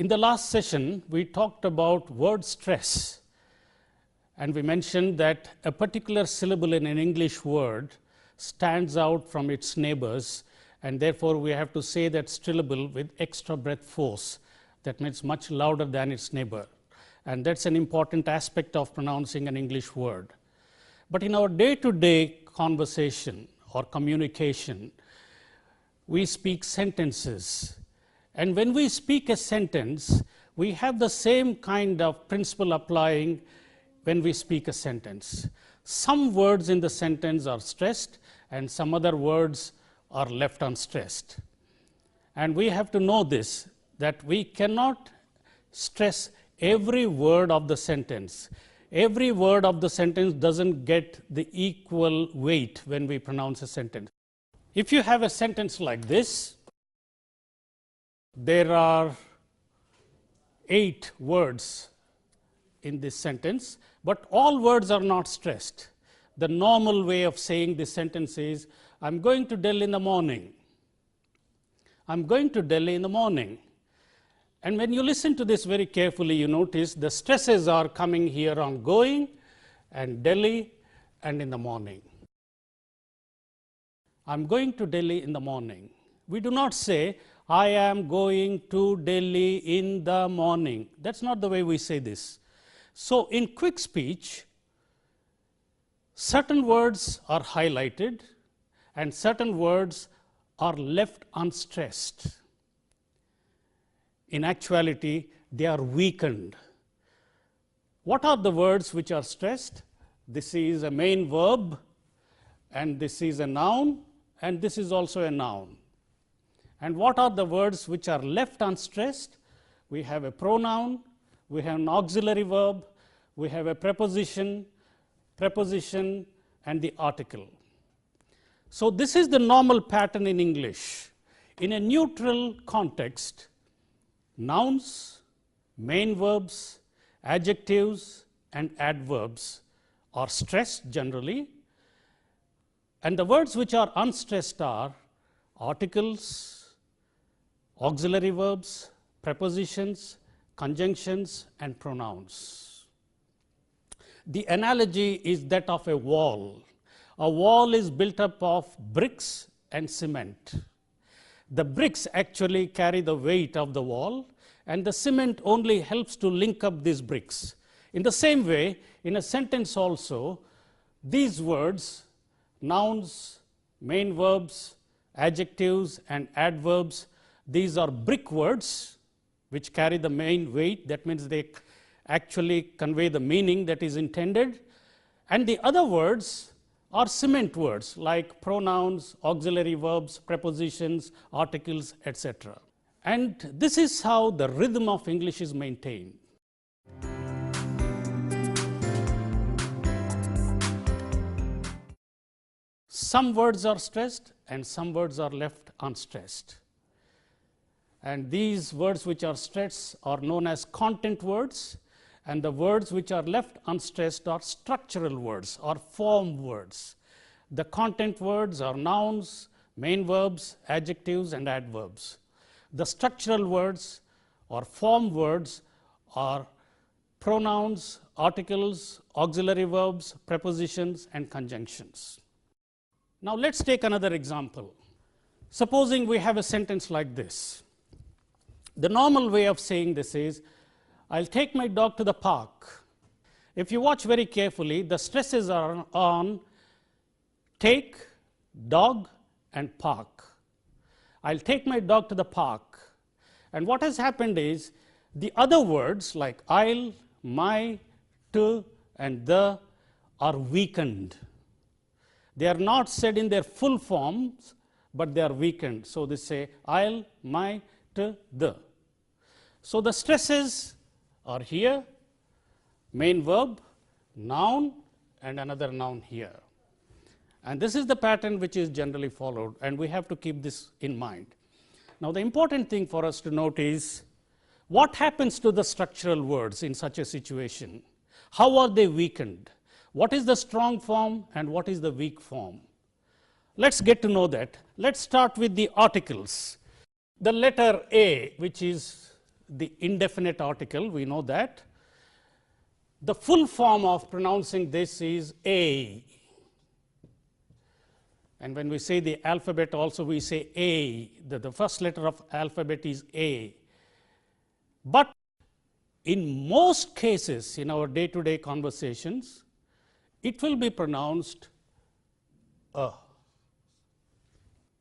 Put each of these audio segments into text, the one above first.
In the last session, we talked about word stress, and we mentioned that a particular syllable in an English word stands out from its neighbors, and therefore we have to say that syllable with extra breath force. That means much louder than its neighbor. And that's an important aspect of pronouncing an English word. But in our day-to-day conversation or communication, we speak sentences. And when we speak a sentence, we have the same kind of principle applying when we speak a sentence. Some words in the sentence are stressed and some other words are left unstressed. And we have to know this, that we cannot stress every word of the sentence. Every word of the sentence doesn't get the equal weight when we pronounce a sentence. If you have a sentence like this, there are 8 words in this sentence, but all words are not stressed. The normal way of saying this sentence is, I'm going to Delhi in the morning. I'm going to Delhi in the morning. And when you listen to this very carefully, you notice the stresses are coming here on going and Delhi and in the morning. I'm going to Delhi in the morning. We do not say, I am going to Delhi in the morning. That's not the way we say this. So in quick speech, certain words are highlighted and certain words are left unstressed. In actuality, they are weakened. What are the words which are stressed? This is a main verb, and this is a noun, and this is also a noun. And what are the words which are left unstressed? We have a pronoun, we have an auxiliary verb, we have a preposition, and the article. So this is the normal pattern in English. In a neutral context, nouns, main verbs, adjectives, and adverbs are stressed generally, and the words which are unstressed are articles, auxiliary verbs, prepositions, conjunctions, and pronouns. The analogy is that of a wall. A wall is built up of bricks and cement. The bricks actually carry the weight of the wall, and the cement only helps to link up these bricks. In the same way, in a sentence also, these words, nouns, main verbs, adjectives, and adverbs, these are brick words which carry the main weight. That means they actually convey the meaning that is intended. And the other words are cement words like pronouns, auxiliary verbs, prepositions, articles, etc. And this is how the rhythm of English is maintained. Some words are stressed and some words are left unstressed. And these words which are stressed are known as content words, and the words which are left unstressed are structural words or form words. The content words are nouns, main verbs, adjectives, and adverbs. The structural words or form words are pronouns, articles, auxiliary verbs, prepositions, and conjunctions. Now let's take another example. Supposing we have a sentence like this. The normal way of saying this is, I'll take my dog to the park. If you watch very carefully, the stresses are on take, dog, and park. I'll take my dog to the park. And what has happened is, the other words like I'll, my, to, and the are weakened. They are not said in their full forms, but they are weakened. So they say I'll, my, to, the. So the stresses are here, main verb, noun, and another noun here. And this is the pattern which is generally followed, and we have to keep this in mind. Now the important thing for us to note is, what happens to the structural words in such a situation? How are they weakened? What is the strong form and what is the weak form? Let's get to know that. Let's start with the articles. The letter A, which is the indefinite article, we know that. The full form of pronouncing this is A. And when we say the alphabet also, we say A. The first letter of alphabet is A. But in most cases, in our day-to-day conversations, it will be pronounced A.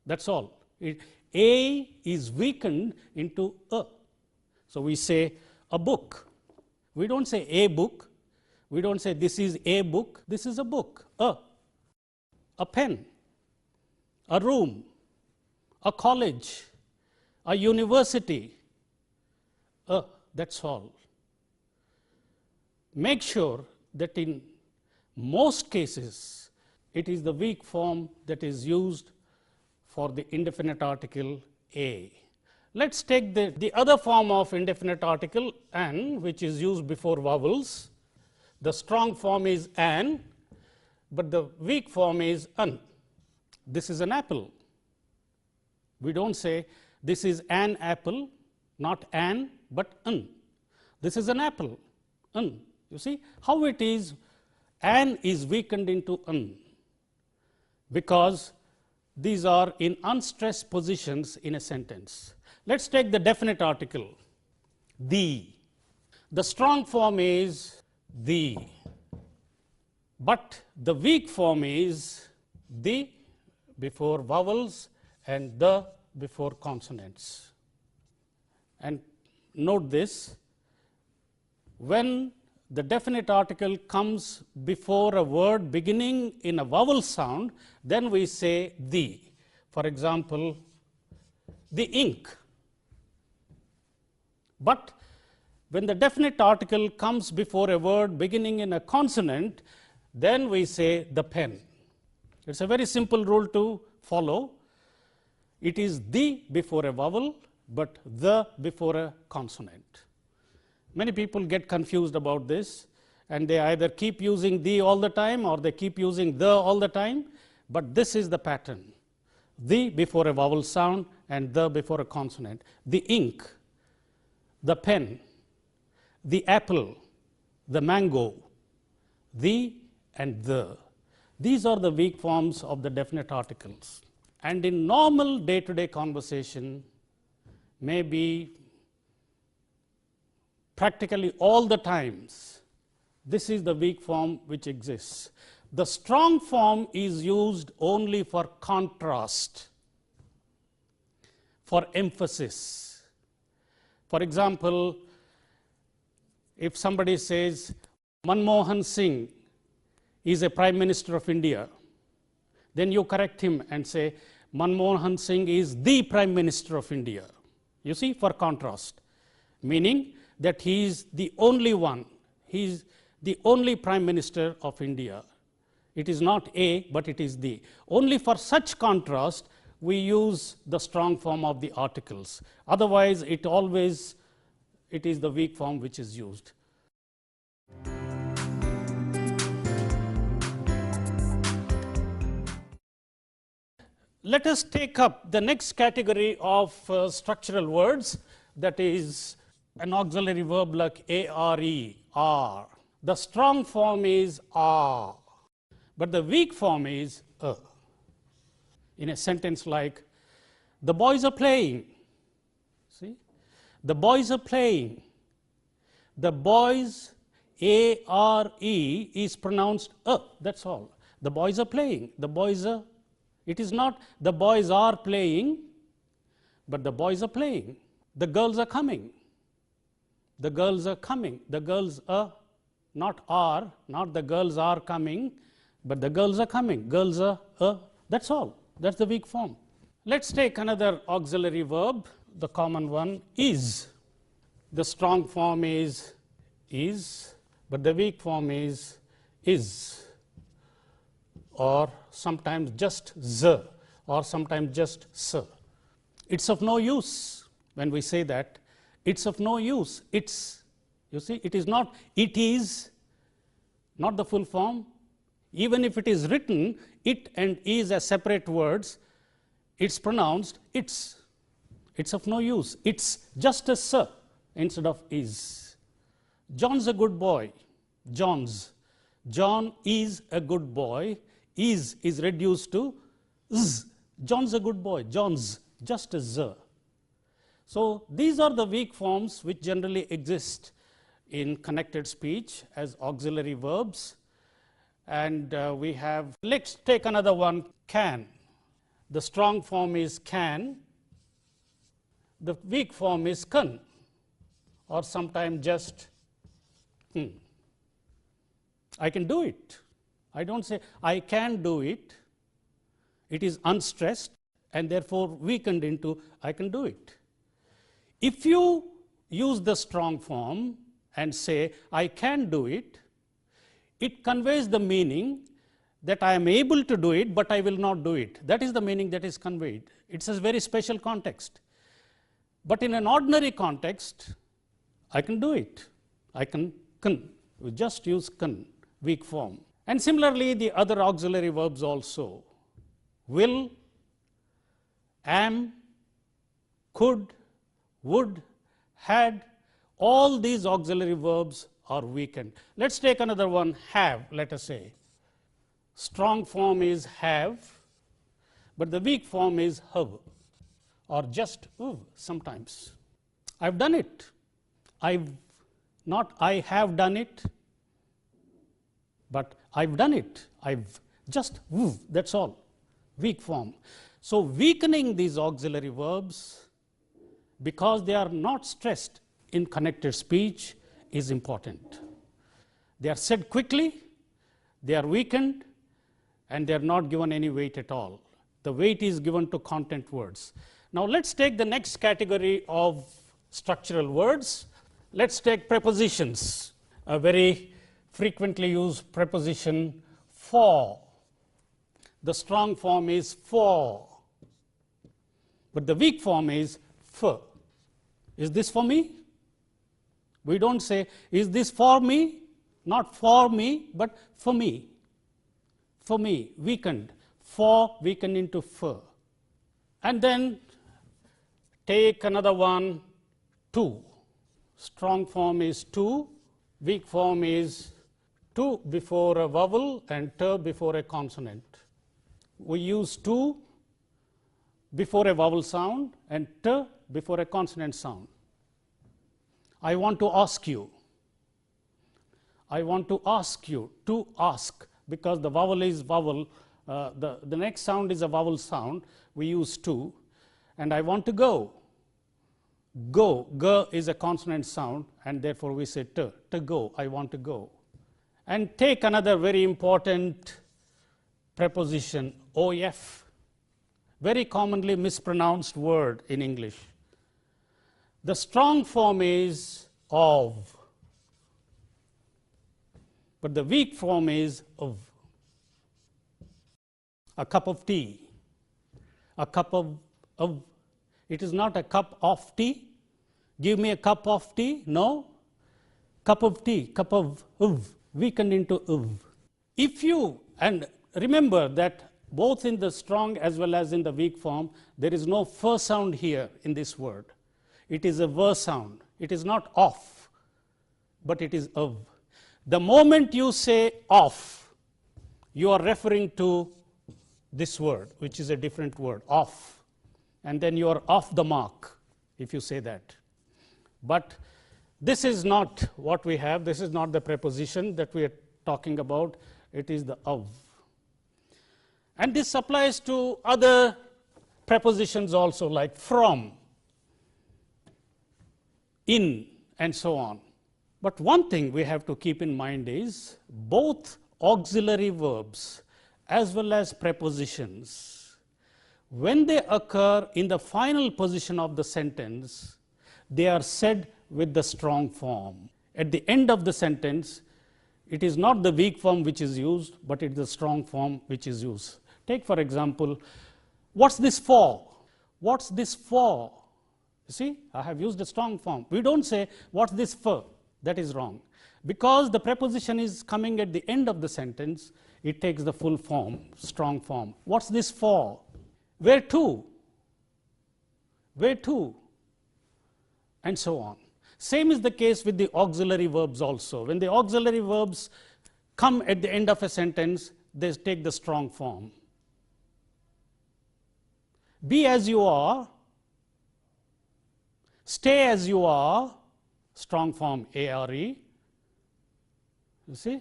That's all. A is weakened into A. So we say a book. We don't say a book. We don't say this is a book. This is a book. A pen, a room, a college, a university. That's all. Make sure that in most cases, it is the weak form that is used for the indefinite article A. Let's take the other form of indefinite article an, which is used before vowels. The strong form is an, but the weak form is un. This is an apple. We don't say this is an apple, not an, but un. This is an apple, un. You see how it is, an is weakened into un, because these are in unstressed positions in a sentence. Let's take the definite article, the. The strong form is the, but the weak form is the before vowels and the before consonants. And note this, when the definite article comes before a word beginning in a vowel sound, then we say the. For example, the ink. But when the definite article comes before a word beginning in a consonant, then we say the pen. It's a very simple rule to follow. It is the before a vowel, but the before a consonant. Many people get confused about this, and they either keep using the all the time or they keep using the all the time, but this is the pattern. The before a vowel sound and the before a consonant. The ink, the pen, the apple, the mango, the and the. These are the weak forms of the definite articles. And in normal day-to-day conversation, maybe practically all the times, this is the weak form which exists. The strong form is used only for contrast, for emphasis. For example, if somebody says Manmohan Singh is a Prime Minister of India, then you correct him and say Manmohan Singh is the Prime Minister of India. You see, for contrast, meaning that he is the only one, he is the only Prime Minister of India. It is not a, but it is the. Only for such contrast we use the strong form of the articles. Otherwise, it is the weak form which is used. Let us take up the next category of structural words, that is an auxiliary verb like are, are. The strong form is are, but the weak form is a. In a sentence like, the boys are playing. See, the boys are playing. The boys, A-R-E, is pronounced a. That's all. The boys are playing. The boys are. It is not the boys are playing, but the boys are playing. The girls are coming. The girls are coming. The girls are, not the girls are coming, but the girls are coming. Girls are, that's all. That's the weak form. Let's take another auxiliary verb, the common one, is. The strong form is, but the weak form is, or sometimes just z, or sometimes just s. It's of no use when we say that. It's of no use. It's, you see, it is not, it is, not the full form. Even if it is written, it and is as separate words, it's pronounced it's. It's of no use. It's just a s. instead of is. John's a good boy. John's. John is a good boy. Is reduced to z. John's a good boy. John's, just a z. So these are the weak forms which generally exist in connected speech as auxiliary verbs. And we have, let's take another one, can. The strong form is can. The weak form is can, or sometimes just I can do it. I don't say I can do it. It is unstressed and therefore weakened into I can do it. If you use the strong form and say I can do it, it conveys the meaning that I am able to do it, but I will not do it. That is the meaning that is conveyed. It's a very special context. But in an ordinary context, I can do it. I can. We just use can, weak form. And similarly, the other auxiliary verbs also. Will, am, could, would, had, all these auxiliary verbs are weakened. Let's take another one, have, let us say. Strong form is have, but the weak form is have, or just sometimes. I've done it. I have done it, but I've done it. I've just, that's all. Weak form. So weakening these auxiliary verbs, because they are not stressed in connected speech, is important. They are said quickly, they are weakened, and they are not given any weight at all. The weight is given to content words. Now let's take the next category of structural words. Let's take prepositions. A very frequently used preposition, for. The strong form is for, but the weak form is for. Is this for me? We don't say, is this for me? Not for me, but for me. For me, weakened. For weakened into for. And then take another one, to. Strong form is to, weak form is to before a vowel and t before a consonant. We use to before a vowel sound and t before a consonant sound. I want to ask you. I want to ask you, to ask, because the vowel is vowel, the next sound is a vowel sound, we use to. And I want to go. Go, g is a consonant sound, and therefore we say to go, I want to go. And take another very important preposition, of, very commonly mispronounced word in English. The strong form is of, but the weak form is of. A cup of tea, a cup of, it is not a cup of tea. Give me a cup of tea, no. Cup of tea, cup of, weakened into of. If you, and remember that both in the strong as well as in the weak form, there is no f sound here in this word. It is a v sound. It is not of, but it is of. The moment you say of, you are referring to this word, which is a different word, off. And then you are off the mark if you say that. But this is not what we have. This is not the preposition that we are talking about. It is the of. And this applies to other prepositions also, like from, in, and so on. But one thing we have to keep in mind is both auxiliary verbs as well as prepositions, when they occur in the final position of the sentence, they are said with the strong form. At the end of the sentence, it is not the weak form which is used, but it is the strong form which is used. Take, for example, what's this for? What's this for? You see, I have used a strong form. We don't say, what's this for? That is wrong. Because the preposition is coming at the end of the sentence, it takes the full form, strong form. What's this for? Where to? Where to? And so on. Same is the case with the auxiliary verbs also. When the auxiliary verbs come at the end of a sentence, they take the strong form. Be as you are, stay as you are, strong form are. You see?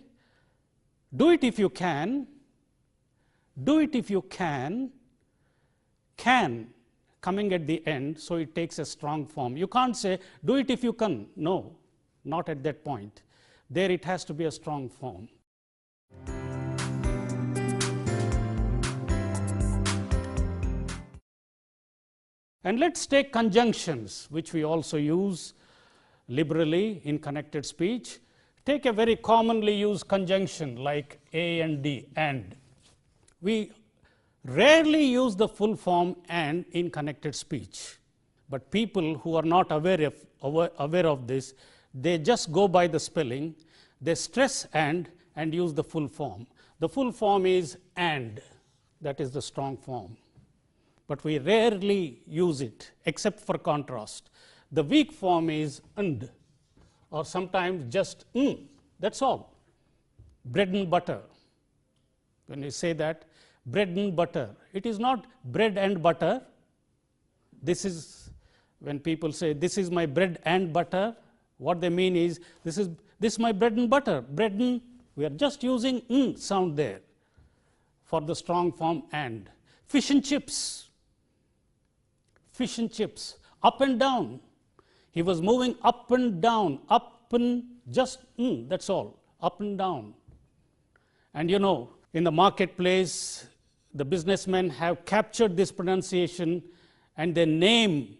Do it if you can, do it if you can coming at the end, so it takes a strong form. You can't say, do it if you can. No, not at that point. There it has to be a strong form. And let's take conjunctions, which we also use liberally in connected speech. Take a very commonly used conjunction like A and D, and. We rarely use the full form and in connected speech, but people who are not aware of this, they just go by the spelling, they stress and use the full form. The full form is and, that is the strong form, but we rarely use it except for contrast. The weak form is and, or sometimes just that's all. Bread and butter. When you say that, bread and butter, it is not bread and butter. This is when people say, this is my bread and butter, what they mean is, this is my bread and butter. Bread and, we are just using sound there for the strong form and. Fish and chips. Fish and chips. Up and down. He was moving up and down. Up and just that's all. Up and down. And you know, in the marketplace, the businessmen have captured this pronunciation and they name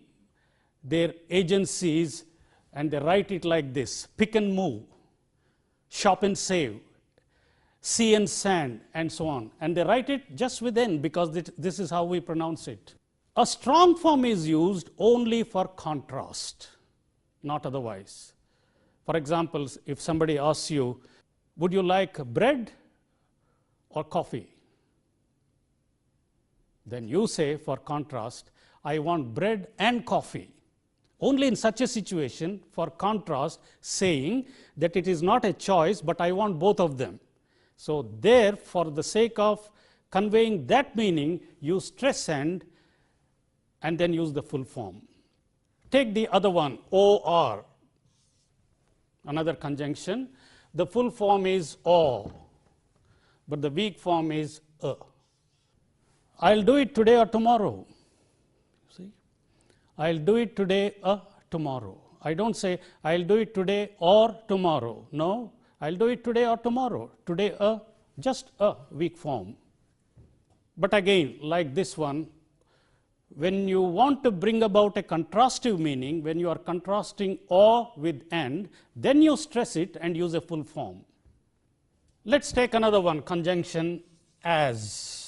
their agencies and they write it like this: pick and move, shop and save, sea and sand, and so on. And they write it just with N because this is how we pronounce it. A strong form is used only for contrast, not otherwise. For example, if somebody asks you, would you like bread or coffee? Then you say, for contrast, I want bread and coffee. Only in such a situation, for contrast, saying that it is not a choice, but I want both of them. So there, for the sake of conveying that meaning, you stress and then use the full form. Take the other one, or, another conjunction. The full form is or, but the weak form is a. I'll do it today or tomorrow. See? I'll do it today or tomorrow. I don't say I'll do it today or tomorrow. No, I'll do it today or tomorrow. Today just a weak form. But again, like this one, when you want to bring about a contrastive meaning, when you are contrasting or with and, then you stress it and use a full form. Let's take another one, conjunction as.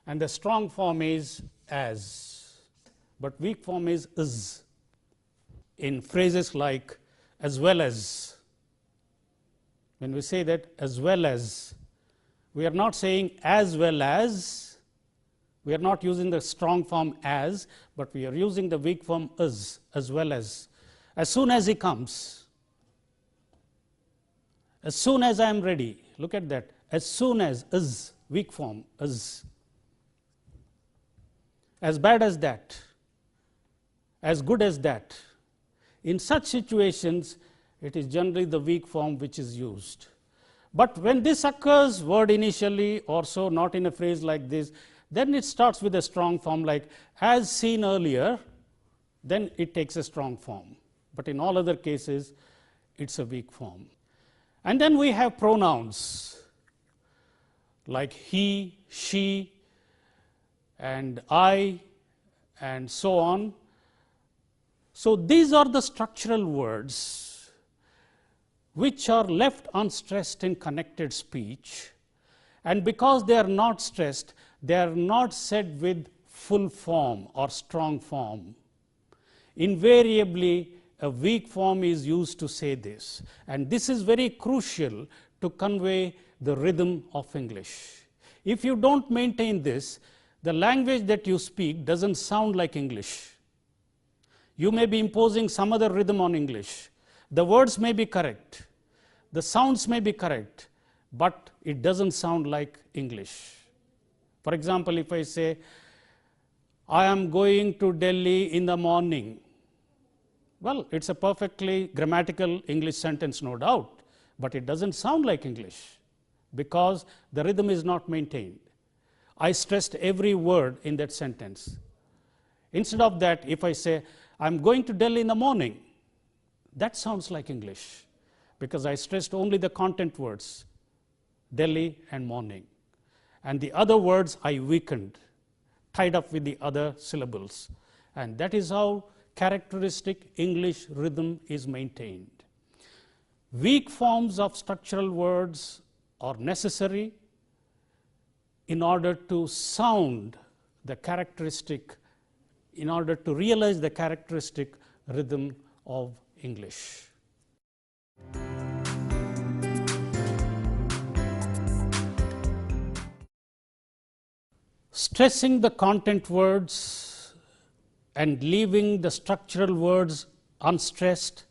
And the strong form is as, but weak form is. In phrases like as well as, when we say that as well as, we are not saying as well as, we are not using the strong form as, but we are using the weak form as well as soon as he comes, as soon as I am ready. Look at that, as soon as, is, weak form, is. As bad as that, as good as that. In such situations, it is generally the weak form which is used. But when this occurs word initially or so, not in a phrase like this, then it starts with a strong form like as seen earlier, then it takes a strong form. But in all other cases, it's a weak form. And then we have pronouns like he, she, and I, and so on. So these are the structural words which are left unstressed in connected speech, and because they are not stressed, they are not said with full form or strong form. Invariably, a weak form is used to say this, and this is very crucial to convey the rhythm of English. If you don't maintain this, the language that you speak doesn't sound like English. You may be imposing some other rhythm on English. The words may be correct, the sounds may be correct, but it doesn't sound like English. For example, if I say, I am going to Delhi in the morning. Well, it's a perfectly grammatical English sentence, no doubt, but it doesn't sound like English because the rhythm is not maintained. I stressed every word in that sentence. Instead of that, if I say, I'm going to Delhi in the morning, that sounds like English because I stressed only the content words, Delhi and morning. And the other words I weakened, tied up with the other syllables. And that is how characteristic English rhythm is maintained. Weak forms of structural words are necessary in order to sound the characteristic, in order to realize the characteristic rhythm of English. Stressing the content words and leaving the structural words unstressed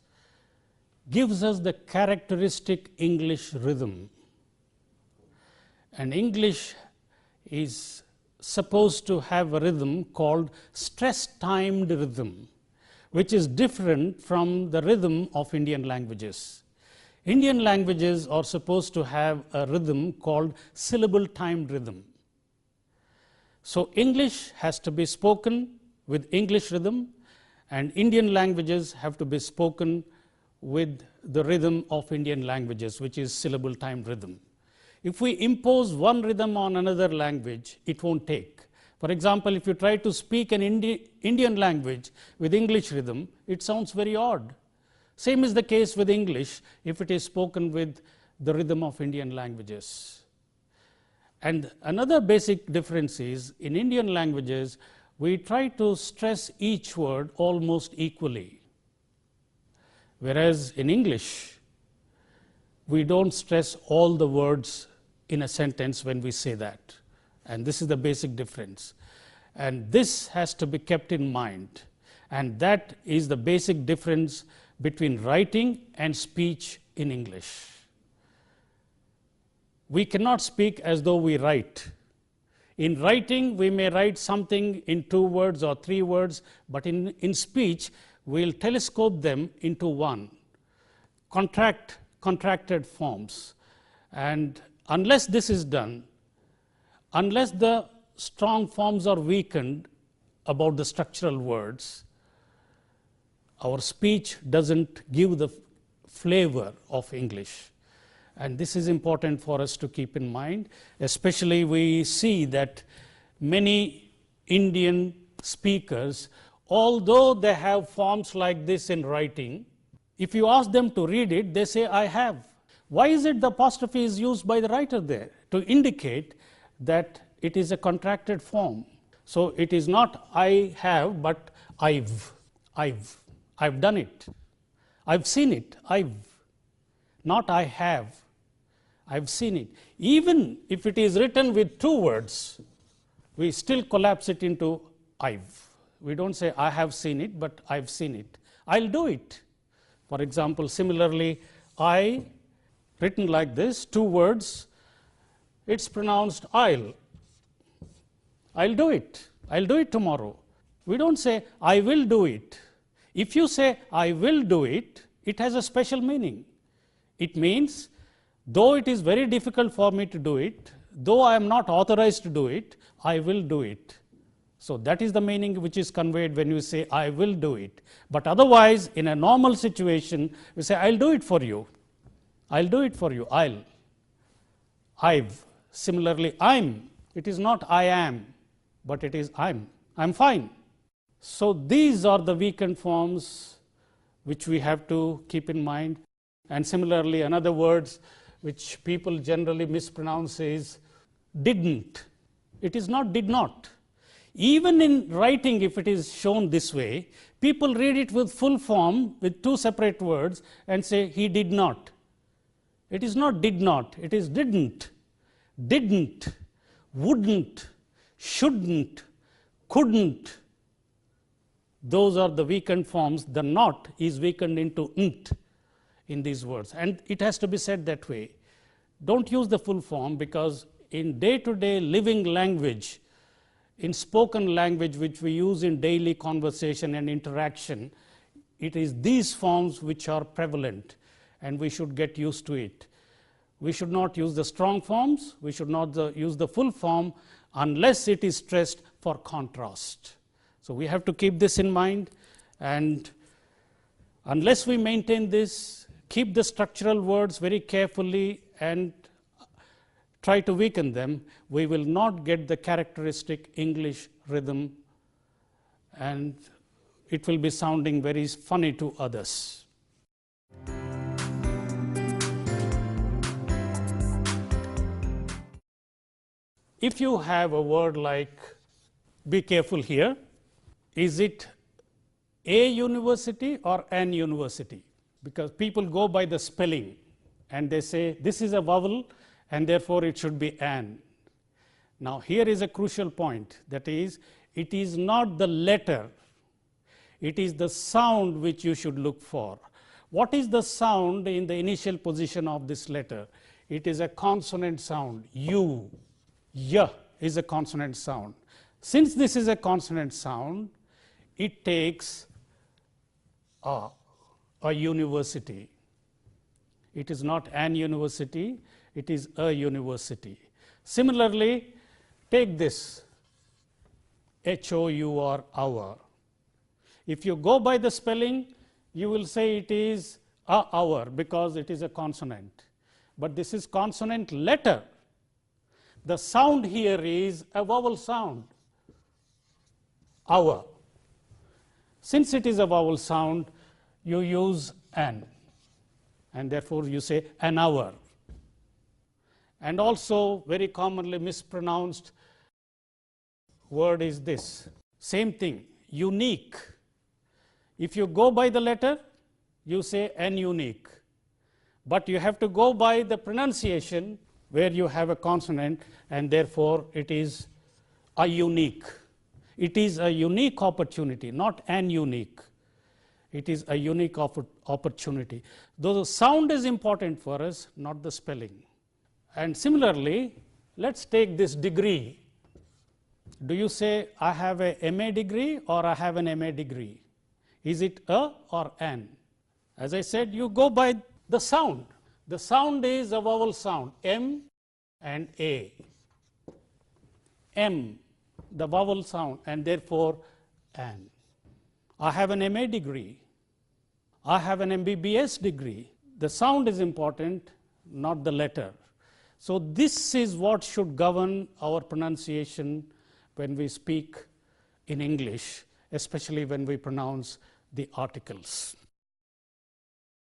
gives us the characteristic English rhythm. And English is supposed to have a rhythm called stress-timed rhythm, which is different from the rhythm of Indian languages. Indian languages are supposed to have a rhythm called syllable-timed rhythm. So English has to be spoken with English rhythm, and Indian languages have to be spoken with the rhythm of Indian languages, which is syllable-timed rhythm. If we impose one rhythm on another language, it won't take. For example, if you try to speak an Indian language with English rhythm, it sounds very odd. Same is the case with English if it is spoken with the rhythm of Indian languages. And another basic difference is, in Indian languages, we try to stress each word almost equally. Whereas in English, we don't stress all the words in a sentence when we say that. And this is the basic difference. And this has to be kept in mind. And that is the basic difference between writing and speech in English. We cannot speak as though we write. In writing, we may write something in 2 words or 3 words, but in speech, we'll telescope them into one, contracted forms. And unless this is done, unless the strong forms are weakened about the structural words, our speech doesn't give the flavor of English. And this is important for us to keep in mind. Especially we see that many Indian speakers, although they have forms like this in writing, if you ask them to read it, they say, I have. Why is it the apostrophe is used by the writer there? To indicate that it is a contracted form. So it is not I have, but I've done it. I've seen it. Not I have. I've seen it. Even if it is written with 2 words, we still collapse it into I've. We don't say I have seen it, but I've seen it. I'll do it. For example, similarly, I, written like this, 2 words, it's pronounced I'll. I'll do it. I'll do it tomorrow. We don't say I will do it. If you say I will do it, it has a special meaning. It means, though it is very difficult for me to do it, though I am not authorized to do it, I will do it. So that is the meaning which is conveyed when you say I will do it. But otherwise, in a normal situation, we say I'll do it for you. I'll do it for you. I've. Similarly, I'm. It is not I am, but it is I'm. I'm fine. So these are the weakened forms which we have to keep in mind. And similarly, another words which people generally mispronounce is didn't. It is not did not. Even in writing, if it is shown this way, people read it with full form with 2 separate words and say he did not. It is not did not, it is didn't, wouldn't, shouldn't, couldn't. those are the weakened forms. The not is weakened into nt in these words, and it has to be said that way. Don't use the full form, because in day-to-day living language, in spoken language which we use in daily conversation and interaction, it is these forms which are prevalent, and we should get used to it. We should not use the strong forms, we should not use the full form unless it is stressed for contrast. So we have to keep this in mind, and unless we maintain this, keep the structural words very carefully and try to weaken them, we will not get the characteristic English rhythm, and it will be sounding very funny to others. If you have a word like, be careful here, is it a university or an university? Because people go by the spelling and they say this is a vowel and therefore it should be an. Now here is a crucial point, that is, it is not the letter, it is the sound which you should look for. What is the sound in the initial position of this letter? It is a consonant sound, U. Y is a consonant sound. Since this is a consonant sound, it takes a university. It is not an university, it is a university. Similarly, take this, HOU or hour. If you go by the spelling, you will say it is a hour because it is a consonant. But this is consonant letter. The sound here is a vowel sound, hour. Since it is a vowel sound, you use an, and therefore you say an hour. And also very commonly mispronounced word is this, same thing, unique. If you go by the letter, you say an unique, but you have to go by the pronunciation where you have a consonant, and therefore it is a unique. It is a unique opportunity, not an unique. It is a unique opportunity. Though the sound is important for us, not the spelling. And similarly, let's take this degree. Do you say I have a MA degree or I have an MA degree? Is it a or an? As I said, you go by the sound. The sound is a vowel sound, M and A. M, the vowel sound, and therefore an. I have an MA degree. I have an MBBS degree. The sound is important, not the letter. So this is what should govern our pronunciation when we speak in English, especially when we pronounce the articles.